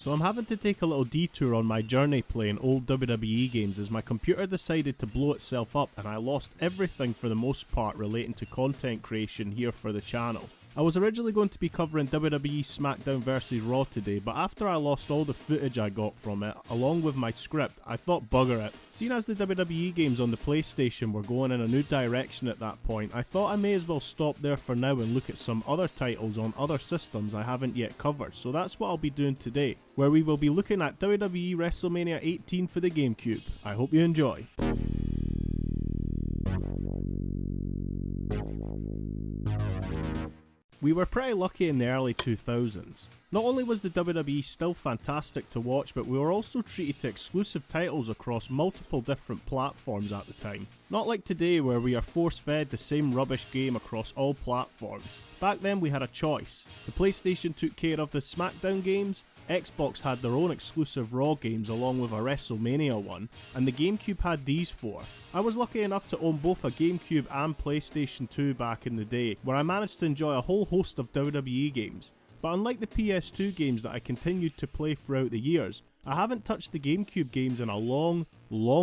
So I'm having to take a little detour on my journey playing old WWE games as my computer decided to blow itself up and I lost everything for the most part relating to content creation here for the channel. I was originally going to be covering WWE SmackDown vs Raw today, but after I lost all the footage I got from it, along with my script, I thought bugger it. Seeing as the WWE games on the PlayStation were going in a new direction at that point, I thought I may as well stop there for now and look at some other titles on other systems I haven't yet covered, so that's what I'll be doing today, where we will be looking at WWE Wrestlemania 18 for the GameCube. I hope you enjoy. We were pretty lucky in the early 2000s. Not only was the WWE still fantastic to watch, but we were also treated to exclusive titles across multiple different platforms at the time. Not like today where we are force-fed the same rubbish game across all platforms. Back then we had a choice. The PlayStation took care of the SmackDown games, Xbox had their own exclusive Raw games along with a WrestleMania one, and the GameCube had these four. I was lucky enough to own both a GameCube and PlayStation 2 back in the day, where I managed to enjoy a whole host of WWE games. But unlike the PS2 games that I continued to play throughout the years, I haven't touched the GameCube games in a long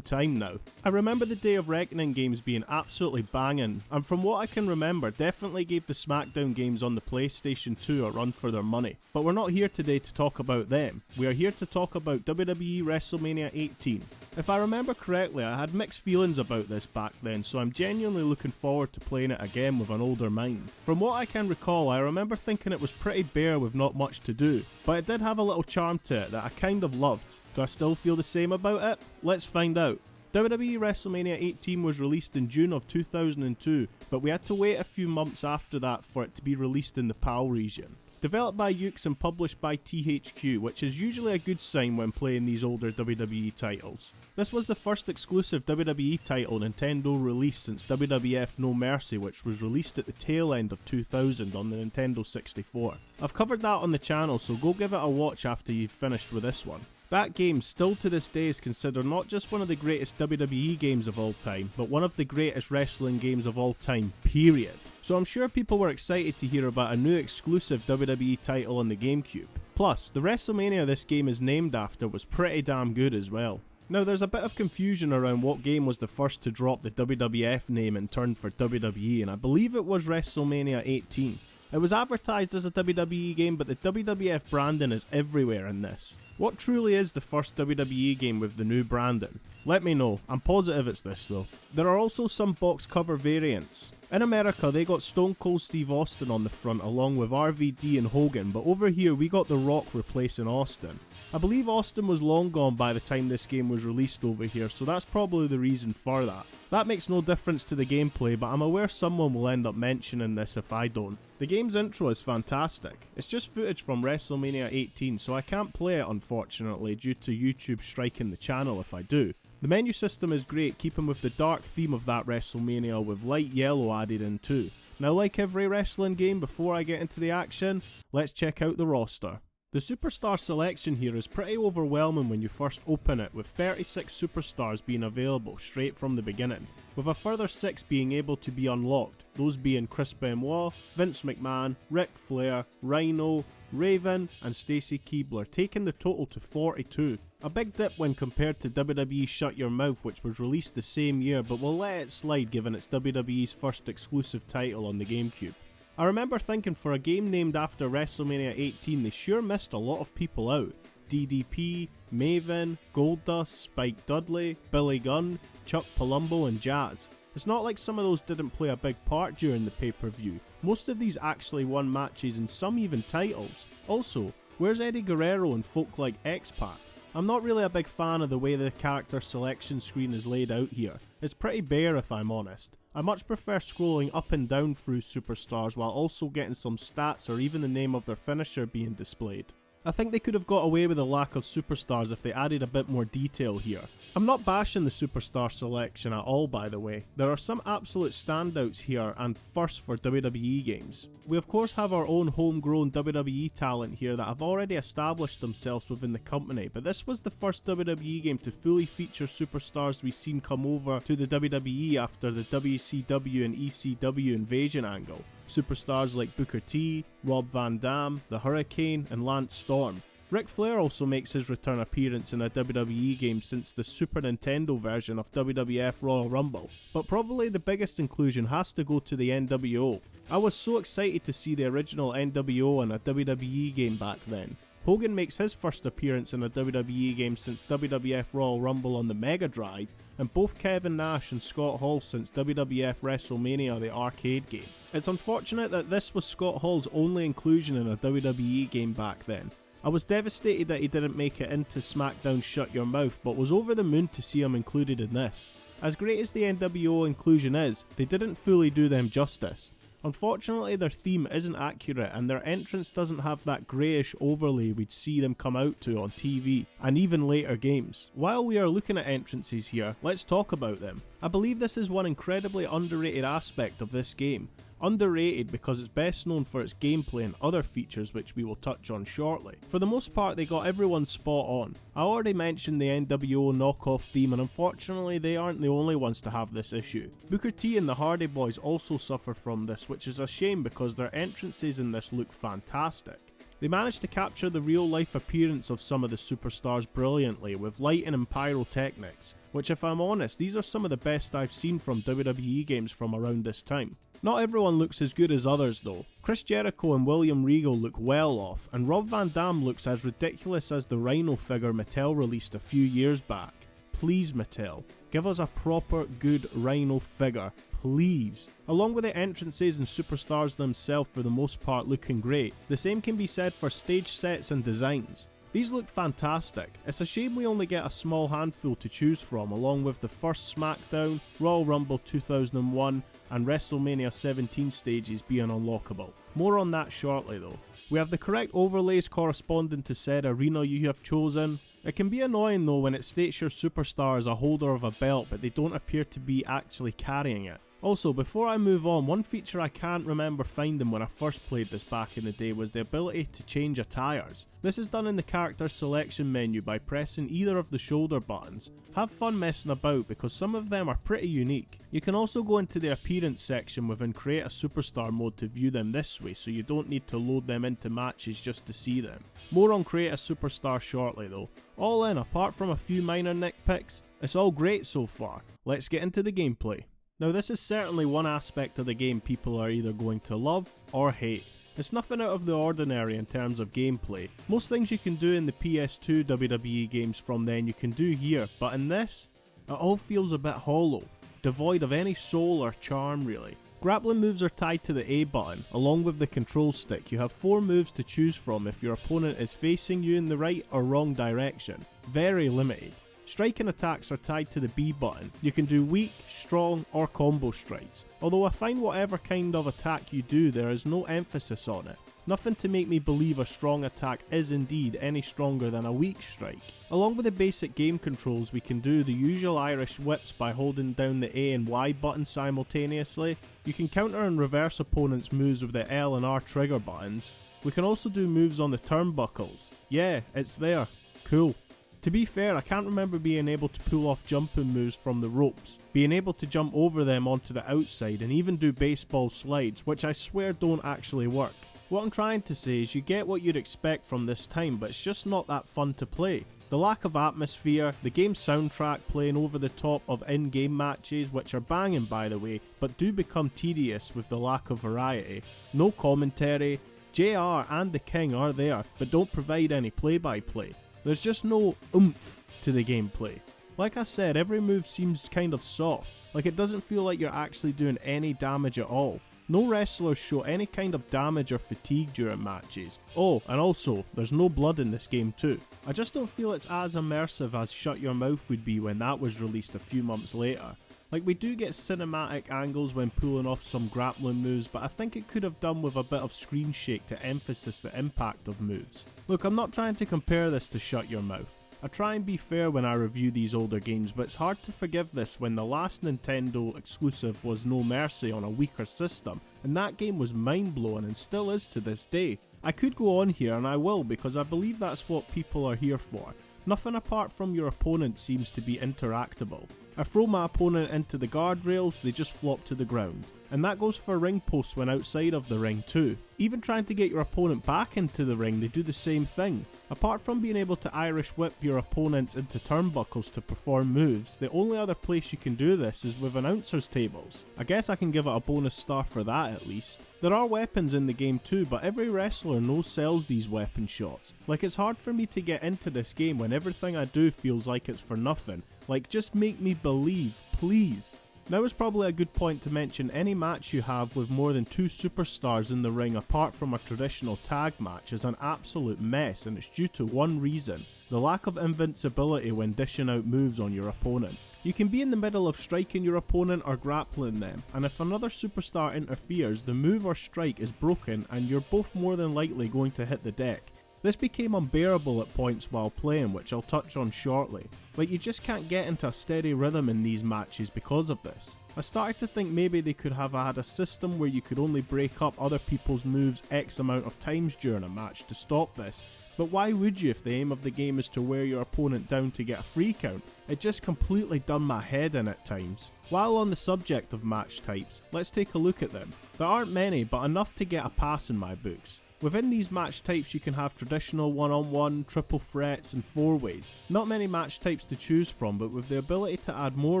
time now. I remember the Day of Reckoning games being absolutely banging, and from what I can remember, definitely gave the SmackDown games on the PlayStation 2 a run for their money. But we're not here today to talk about them, we are here to talk about WWE Wrestlemania 18. If I remember correctly, I had mixed feelings about this back then, so I'm genuinely looking forward to playing it again with an older mind. From what I can recall, I remember thinking it was pretty bare with not much to do, but it did have a little charm to it that I kind of loved. Do I still feel the same about it? Let's find out. WWE Wrestlemania 18 was released in June of 2002, but we had to wait a few months after that for it to be released in the PAL region. Developed by Ukes and published by THQ, which is usually a good sign when playing these older WWE titles. This was the first exclusive WWE title Nintendo released since WWF No Mercy, which was released at the tail end of 2000 on the Nintendo 64. I've covered that on the channel, so go give it a watch after you've finished with this one. That game still to this day is considered not just one of the greatest WWE games of all time, but one of the greatest wrestling games of all time, period. So I'm sure people were excited to hear about a new exclusive WWE title on the GameCube. Plus, the WrestleMania this game is named after was pretty damn good as well. Now there's a bit of confusion around what game was the first to drop the WWF name in turn for WWE, and I believe it was WrestleMania 18. It was advertised as a WWE game, but the WWF branding is everywhere in this. What truly is the first WWE game with the new branding? Let me know, I'm positive it's this though. There are also some box cover variants. In America they got Stone Cold Steve Austin on the front along with RVD and Hogan, but over here we got The Rock replacing Austin. I believe Austin was long gone by the time this game was released over here, so that's probably the reason for that. That makes no difference to the gameplay, but I'm aware someone will end up mentioning this if I don't. The game's intro is fantastic. It's just footage from WrestleMania 18, so I can't play it unfortunately due to YouTube striking the channel if I do. The menu system is great, keeping with the dark theme of that WrestleMania with light yellow added in too. Now like every wrestling game, before I get into the action, let's check out the roster. The superstar selection here is pretty overwhelming when you first open it, with 36 superstars being available straight from the beginning, with a further 6 being able to be unlocked, those being Chris Benoit, Vince McMahon, Ric Flair, Rhino, Raven and Stacy Keibler, taking the total to 42. A big dip when compared to WWE Shut Your Mouth, which was released the same year, but we'll let it slide given it's WWE's first exclusive title on the GameCube. I remember thinking for a game named after WrestleMania 18 they sure missed a lot of people out. DDP, Maven, Goldust, Spike Dudley, Billy Gunn, Chuck Palumbo and Jazz. It's not like some of those didn't play a big part during the pay-per-view. Most of these actually won matches and some even titles. Also, where's Eddie Guerrero and folk like X-Pac? I'm not really a big fan of the way the character selection screen is laid out here. It's pretty bare if I'm honest. I much prefer scrolling up and down through superstars while also getting some stats or even the name of their finisher being displayed. I think they could have got away with the lack of superstars if they added a bit more detail here. I'm not bashing the superstar selection at all, by the way. There are some absolute standouts here and firsts for WWE games. We of course have our own homegrown WWE talent here that have already established themselves within the company, but this was the first WWE game to fully feature superstars we've seen come over to the WWE after the WCW and ECW invasion angle. Superstars like Booker T, Rob Van Dam, The Hurricane and Lance Storm. Ric Flair also makes his return appearance in a WWE game since the Super Nintendo version of WWF Royal Rumble, but probably the biggest inclusion has to go to the NWO. I was so excited to see the original NWO in a WWE game back then. Hogan makes his first appearance in a WWE game since WWF Royal Rumble on the Mega Drive, and both Kevin Nash and Scott Hall since WWF Wrestlemania, the arcade game. It's unfortunate that this was Scott Hall's only inclusion in a WWE game back then. I was devastated that he didn't make it into SmackDown Shut Your Mouth, but was over the moon to see him included in this. As great as the NWO inclusion is, they didn't fully do them justice. Unfortunately, their theme isn't accurate and their entrance doesn't have that greyish overlay we'd see them come out to on TV, and even later games. While we are looking at entrances here, let's talk about them. I believe this is one incredibly underrated aspect of this game. Underrated because it's best known for its gameplay and other features which we will touch on shortly. For the most part, they got everyone spot on. I already mentioned the NWO knockoff theme, and unfortunately they aren't the only ones to have this issue. Booker T and the Hardy Boys also suffer from this, which is a shame because their entrances in this look fantastic. They managed to capture the real life appearance of some of the superstars brilliantly with lighting and pyrotechnics, which if I'm honest, these are some of the best I've seen from WWE games from around this time. Not everyone looks as good as others though. Chris Jericho and William Regal look well off, and Rob Van Dam looks as ridiculous as the Rhino figure Mattel released a few years back. Please Mattel, give us a proper good Rhino figure, please. Along with the entrances and superstars themselves for the most part looking great, the same can be said for stage sets and designs. These look fantastic. It's a shame we only get a small handful to choose from, along with the first SmackDown, Royal Rumble 2001 and WrestleMania 17 stages being unlockable. More on that shortly though. We have the correct overlays corresponding to said arena you have chosen. It can be annoying though when it states your superstar is a holder of a belt but they don't appear to be actually carrying it. Also, before I move on, one feature I can't remember finding when I first played this back in the day was the ability to change attires. This is done in the character selection menu by pressing either of the shoulder buttons. Have fun messing about because some of them are pretty unique. You can also go into the appearance section within Create a Superstar mode to view them this way, so you don't need to load them into matches just to see them. More on Create a Superstar shortly though. All in, apart from a few minor nitpicks, it's all great so far. Let's get into the gameplay. Now this is certainly one aspect of the game people are either going to love or hate. It's nothing out of the ordinary in terms of gameplay. Most things you can do in the PS2 WWE games from then you can do here, but in this, it all feels a bit hollow, devoid of any soul or charm really. Grappling moves are tied to the A button, along with the control stick. You have 4 moves to choose from if your opponent is facing you in the right or wrong direction. Very limited. Striking attacks are tied to the B button. You can do weak, strong or combo strikes. Although I find whatever kind of attack you do there is no emphasis on it. Nothing to make me believe a strong attack is indeed any stronger than a weak strike. Along with the basic game controls we can do the usual Irish whips by holding down the A and Y buttons simultaneously. You can counter and reverse opponents' moves with the L and R trigger buttons. We can also do moves on the turnbuckles. Yeah, it's there. Cool. To be fair, I can't remember being able to pull off jumping moves from the ropes, being able to jump over them onto the outside and even do baseball slides, which I swear don't actually work. What I'm trying to say is you get what you'd expect from this time, but it's just not that fun to play. The lack of atmosphere, the game's soundtrack playing over the top of in-game matches, which are banging by the way, but do become tedious with the lack of variety. No commentary, JR and the King are there, but don't provide any play-by-play. There's just no oomph to the gameplay. Like I said, every move seems kind of soft, like it doesn't feel like you're actually doing any damage at all. No wrestlers show any kind of damage or fatigue during matches. Oh, and also, there's no blood in this game too. I just don't feel it's as immersive as Shut Your Mouth would be when that was released a few months later. Like we do get cinematic angles when pulling off some grappling moves, but I think it could have done with a bit of screen shake to emphasize the impact of moves. Look, I'm not trying to compare this to Shut Your Mouth. I try and be fair when I review these older games, but it's hard to forgive this when the last Nintendo exclusive was No Mercy on a weaker system, and that game was mind-blowing and still is to this day. I could go on here and I will because I believe that's what people are here for. Nothing apart from your opponent seems to be interactable. I throw my opponent into the guardrails, they just flop to the ground. And that goes for ring posts when outside of the ring too. Even trying to get your opponent back into the ring, they do the same thing. Apart from being able to Irish whip your opponents into turnbuckles to perform moves, the only other place you can do this is with announcers tables. I guess I can give it a bonus star for that at least. There are weapons in the game too, but every wrestler sells these weapon shots. Like, it's hard for me to get into this game when everything I do feels like it's for nothing. Like, just make me believe, please. Now is probably a good point to mention any match you have with more than 2 superstars in the ring apart from a traditional tag match is an absolute mess, and it's due to one reason: the lack of invincibility when dishing out moves on your opponent. You can be in the middle of striking your opponent or grappling them, and if another superstar interferes, the move or strike is broken and you're both more than likely going to hit the deck. This became unbearable at points while playing, which I'll touch on shortly. Like, you just can't get into a steady rhythm in these matches because of this. I started to think maybe they could have had a system where you could only break up other people's moves X amount of times during a match to stop this, but why would you if the aim of the game is to wear your opponent down to get a free count? It just completely done my head in at times. While on the subject of match types, let's take a look at them. There aren't many, but enough to get a pass in my books. Within these match types you can have traditional one-on-one, triple threats and 4-ways. Not many match types to choose from, but with the ability to add more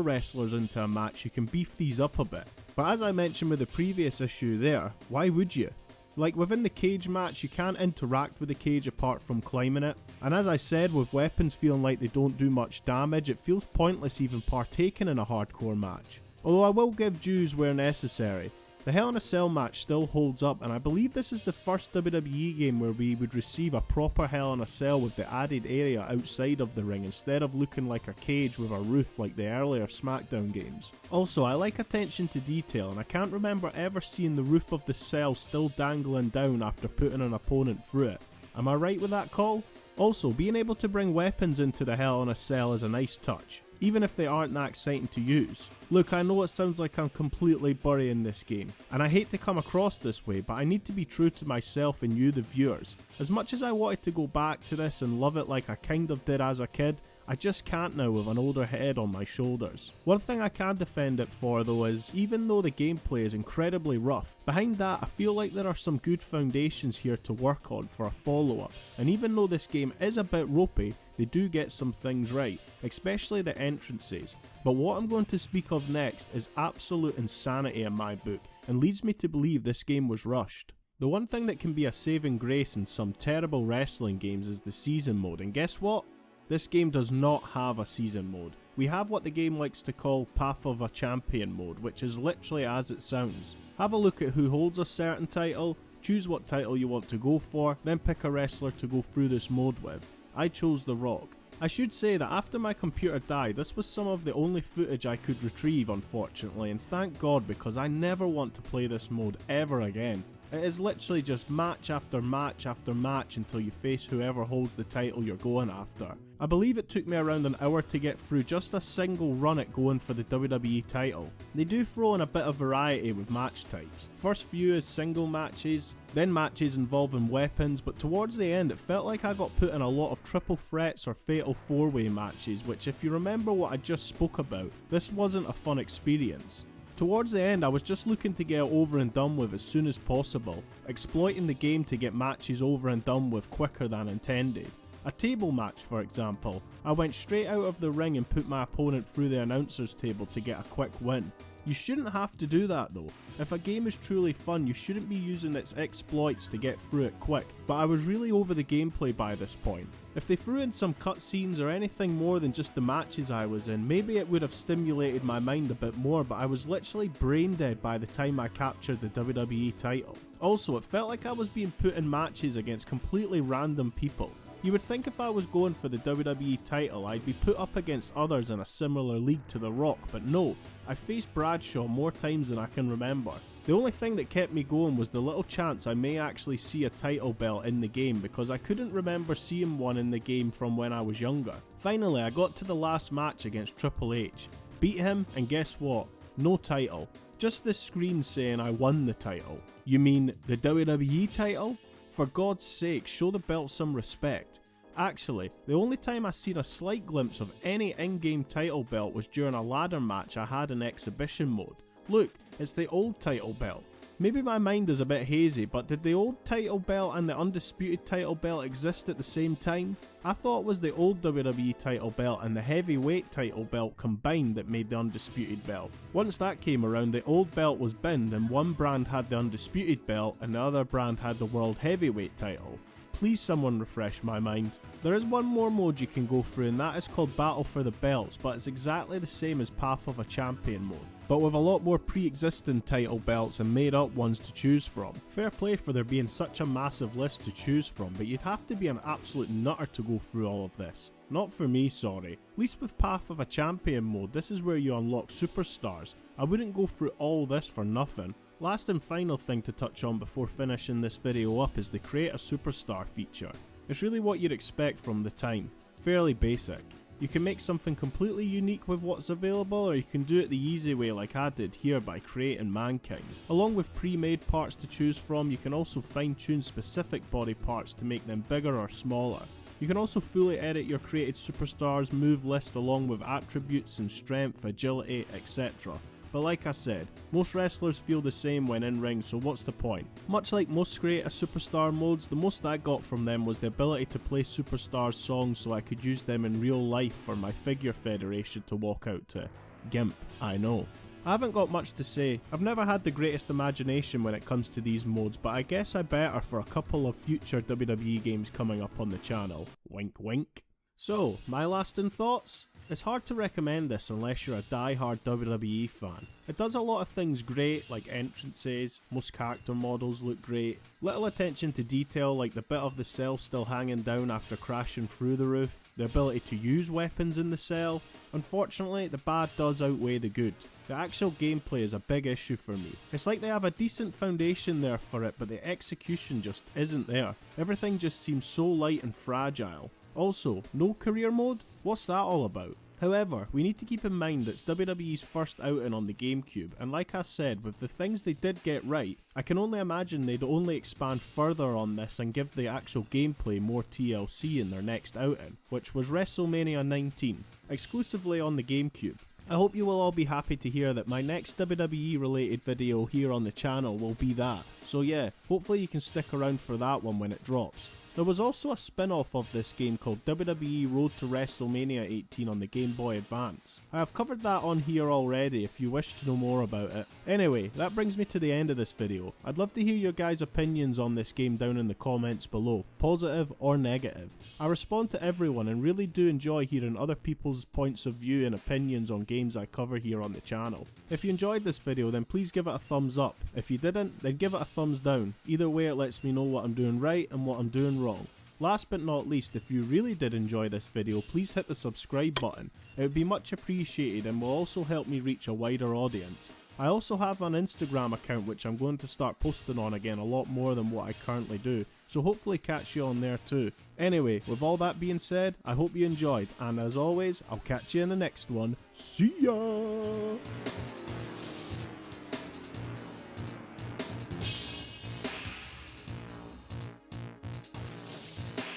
wrestlers into a match you can beef these up a bit. But as I mentioned with the previous issue there, why would you? Like, within the cage match you can't interact with the cage apart from climbing it, and as I said, with weapons feeling like they don't do much damage, it feels pointless even partaking in a hardcore match. Although I will give dues where necessary. The Hell in a Cell match still holds up, and I believe this is the first WWE game where we would receive a proper Hell in a Cell with the added area outside of the ring instead of looking like a cage with a roof like the earlier SmackDown games. Also, I like attention to detail, and I can't remember ever seeing the roof of the cell still dangling down after putting an opponent through it. Am I right with that call? Also, being able to bring weapons into the Hell in a Cell is a nice touch, even if they aren't that exciting to use. Look, I know it sounds like I'm completely burying this game, and I hate to come across this way, but I need to be true to myself and you the viewers. As much as I wanted to go back to this and love it like I kind of did as a kid, I just can't now with an older head on my shoulders. One thing I can defend it for though is, even though the gameplay is incredibly rough, behind that I feel like there are some good foundations here to work on for a follow-up, and even though this game is a bit ropey, they do get some things right, especially the entrances. But what I'm going to speak of next is absolute insanity in my book, and leads me to believe this game was rushed. The one thing that can be a saving grace in some terrible wrestling games is the season mode, and guess what? This game does not have a season mode. We have what the game likes to call Path of a Champion mode, which is literally as it sounds. Have a look at who holds a certain title, choose what title you want to go for, then pick a wrestler to go through this mode with. I chose The Rock. I should say that after my computer died, this was some of the only footage I could retrieve, unfortunately, and thank God, because I never want to play this mode ever again. It is literally just match after match after match until you face whoever holds the title you're going after. I believe it took me around an hour to get through just a single run at going for the WWE title. They do throw in a bit of variety with match types. First few is single matches, then matches involving weapons, but towards the end it felt like I got put in a lot of triple threats or fatal 4-way matches, which if you remember what I just spoke about, this wasn't a fun experience. Towards the end I was just looking to get it over and done with as soon as possible, exploiting the game to get matches over and done with quicker than intended. A table match for example, I went straight out of the ring and put my opponent through the announcer's table to get a quick win. You shouldn't have to do that though. If a game is truly fun, you shouldn't be using its exploits to get through it quick, but I was really over the gameplay by this point. If they threw in some cutscenes or anything more than just the matches I was in, maybe it would have stimulated my mind a bit more, but I was literally brain dead by the time I captured the WWE title. Also, it felt like I was being put in matches against completely random people. You would think if I was going for the WWE title, I'd be put up against others in a similar league to The Rock, but no, I faced Bradshaw more times than I can remember. The only thing that kept me going was the little chance I may actually see a title belt in the game, because I couldn't remember seeing one in the game from when I was younger. Finally, I got to the last match against Triple H, beat him, and guess what? No title. Just this screen saying I won the title. You mean the WWE title? For God's sake, show the belt some respect. Actually, the only time I seen a slight glimpse of any in-game title belt was during a ladder match I had in exhibition mode. Look, it's the old title belt. Maybe my mind is a bit hazy, but did the old title belt and the undisputed title belt exist at the same time? I thought it was the old WWE title belt and the heavyweight title belt combined that made the undisputed belt. Once that came around, the old belt was binned and one brand had the undisputed belt and the other brand had the world heavyweight title. Please someone refresh my mind. There is one more mode you can go through and that is called Battle for the Belts, but it's exactly the same as Path of a Champion mode, but with a lot more pre-existing title belts and made up ones to choose from. Fair play for there being such a massive list to choose from, but you'd have to be an absolute nutter to go through all of this. Not for me, sorry. At least with Path of a Champion mode, this is where you unlock superstars. I wouldn't go through all this for nothing. Last and final thing to touch on before finishing this video up is the Create a Superstar feature. It's really what you'd expect from the time. Fairly basic. You can make something completely unique with what's available, or you can do it the easy way like I did here by creating Mankind. Along with pre-made parts to choose from, you can also fine-tune specific body parts to make them bigger or smaller. You can also fully edit your created superstars move list along with attributes and strength, agility, etc. But like I said, most wrestlers feel the same when in ring, so what's the point? Much like most Create a Superstar modes, the most I got from them was the ability to play superstars songs so I could use them in real life for my figure federation to walk out to. Gimp, I know. I haven't got much to say. I've never had the greatest imagination when it comes to these modes, but I guess I better for a couple of future WWE games coming up on the channel. Wink wink. So, my lasting thoughts? It's hard to recommend this unless you're a die-hard WWE fan. It does a lot of things great, like entrances, most character models look great, little attention to detail like the bit of the cell still hanging down after crashing through the roof, the ability to use weapons in the cell. Unfortunately, the bad does outweigh the good. The actual gameplay is a big issue for me. It's like they have a decent foundation there for it, but the execution just isn't there. Everything just seems so light and fragile. Also, no career mode? What's that all about? However, we need to keep in mind it's WWE's first outing on the GameCube, and like I said, with the things they did get right, I can only imagine they'd only expand further on this and give the actual gameplay more TLC in their next outing, which was WrestleMania 19, exclusively on the GameCube. I hope you will all be happy to hear that my next WWE related video here on the channel will be that, so yeah, hopefully you can stick around for that one when it drops. There was also a spin-off of this game called WWE Road to WrestleMania 18 on the Game Boy Advance. I have covered that on here already if you wish to know more about it. Anyway, that brings me to the end of this video. I'd love to hear your guys' opinions on this game down in the comments below, positive or negative. I respond to everyone and really do enjoy hearing other people's points of view and opinions on games I cover here on the channel. If you enjoyed this video then please give it a thumbs up. If you didn't, then give it a thumbs down. Either way it lets me know what I'm doing right and what I'm doing wrong. Last but not least, if you really did enjoy this video, please hit the subscribe button. It would be much appreciated and will also help me reach a wider audience. I also have an Instagram account which I'm going to start posting on again a lot more than what I currently do, so hopefully catch you on there too. Anyway, with all that being said, I hope you enjoyed, and as always, I'll catch you in the next one. See ya!